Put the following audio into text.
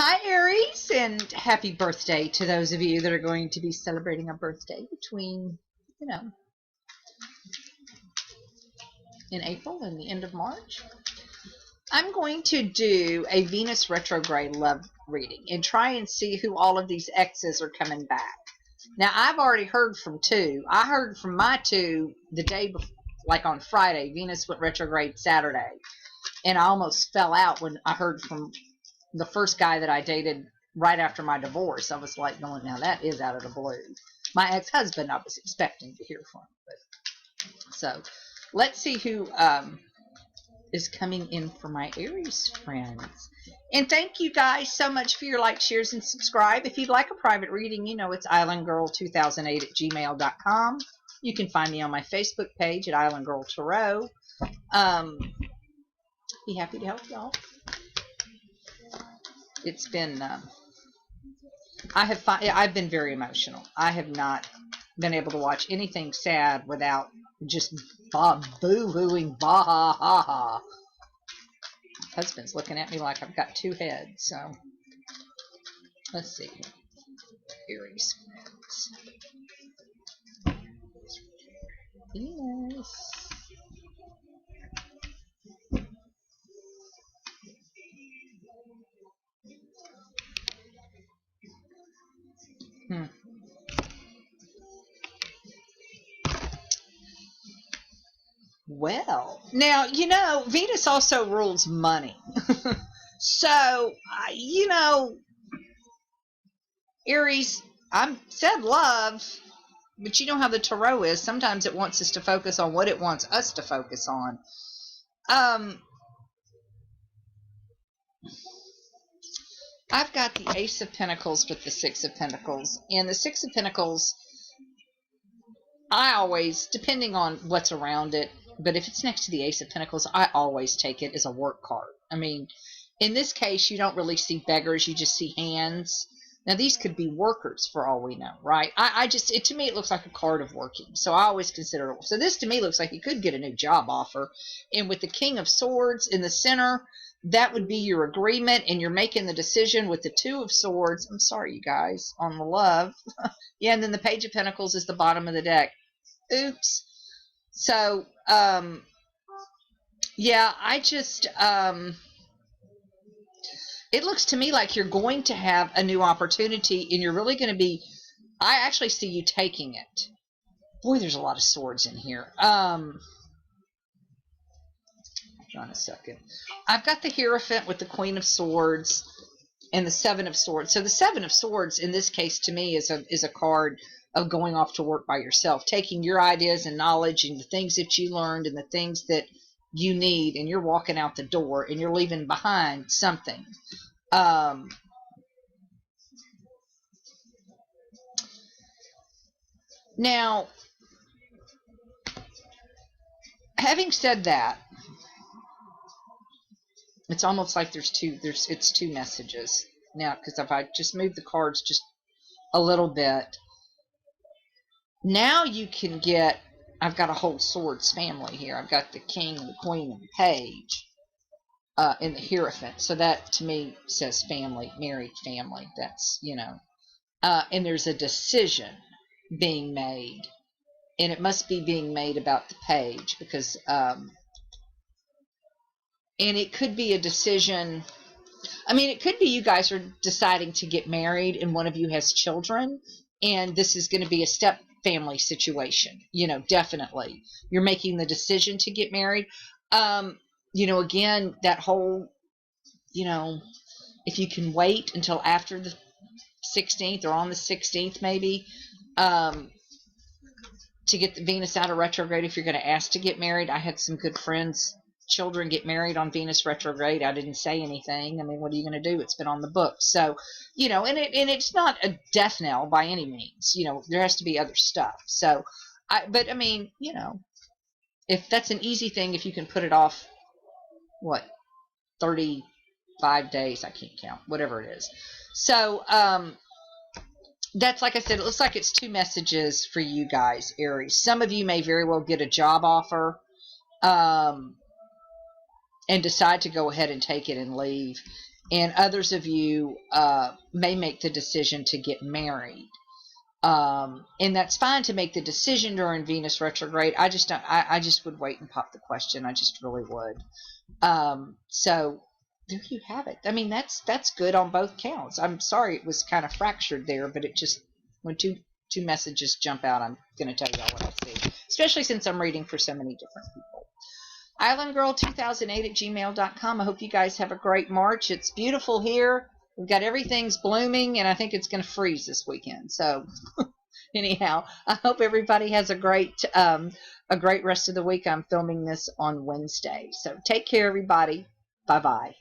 Hi, Aries, and happy birthday to those of you that are going to be celebrating a birthday between, in April and the end of March. I'm going to do a Venus retrograde love reading and try and see who all of these exes are coming back. Now, I've already heard from two. I heard from my two the day before, like on Friday. Venus went retrograde Saturday, and I almost fell out when I heard from the first guy that I dated right after my divorce. I was like, no, now that is out of the blue. My ex-husband, I was expecting to hear from. But, so let's see who is coming in for my Aries friends. And thank you guys so much for your likes, shares, and subscribe. If you'd like a private reading, you know it's islandgirl2008@gmail.com. You can find me on my Facebook page at Islandgirl Tarot. Be happy to help y'all. It's been I've been very emotional. I have not been able to watch anything sad without just boo-hooing, bah-ha-ha-ha. Husband's looking at me like I've got two heads, so let's see. Aries. Venus. Well, now, Venus also rules money. So, Aries, I said love, but you know how the tarot is. Sometimes it wants us to focus on what it wants us to focus on. I've got the Ace of Pentacles with the Six of Pentacles. And the Six of Pentacles, I always, depending on what's around it, but if it's next to the Ace of Pentacles, I always take it as a work card. I mean, in this case, you don't really see beggars, you just see hands. Now, these could be workers for all we know, right? To me, it looks like a card of working. So I always consider it. So this to me looks like you could get a new job offer. And with the King of Swords in the center, that would be your agreement, and you're making the decision with the Two of Swords. I'm sorry, you guys, on the love. Yeah, and then the Page of Pentacles is the bottom of the deck. Oops. So, yeah, it looks to me like you're going to have a new opportunity, and you're really going to be, I actually see you taking it. Boy, there's a lot of swords in here. Hold on a second. I've got the Hierophant with the Queen of Swords and the Seven of Swords. So the Seven of Swords in this case to me is a card of going off to work by yourself, taking your ideas and knowledge and the things that you learned and the things that you need, and you're walking out the door and you're leaving behind something. Now, having said that, it's almost like it's two messages now, because if I just move the cards just a little bit, now you can get, I've got a whole swords family here. I've got the King, the Queen, and the Page in the Hierophant. So that to me says family, married family. That's, and there's a decision being made, and it must be being made about the Page, because and it could be a decision. I mean, it could be you guys are deciding to get married and one of you has children, and this is going to be a step family situation. Definitely. You're making the decision to get married. Again, that whole, if you can wait until after the 16th or on the 16th maybe, to get the Venus out of retrograde if you're going to ask to get married. I had some good friends, children get married on Venus retrograde. I didn't say anything. I mean, what are you going to do? It's been on the books. So, and it's not a death knell by any means. There has to be other stuff. So, but I mean, if that's an easy thing, if you can put it off, 35 days, I can't count, whatever it is. So, that's, like I said, it looks like it's two messages for you guys, Aries. Some of you may very well get a job offer, and decide to go ahead and take it and leave. and others of you may make the decision to get married. And that's fine to make the decision during Venus retrograde. I just don't. I just would wait and pop the question. I just really would. So there you have it. I mean, that's good on both counts. I'm sorry it was kind of fractured there, but it just when two messages jump out, I'm going to tell y'all what I see. Especially since I'm reading for so many different people. Islandgirl2008@gmail.com. I hope you guys have a great March. It's beautiful here. We've got everything's blooming, and I think it's going to freeze this weekend. So, anyhow, I hope everybody has a great rest of the week. I'm filming this on Wednesday. So, take care, everybody. Bye-bye.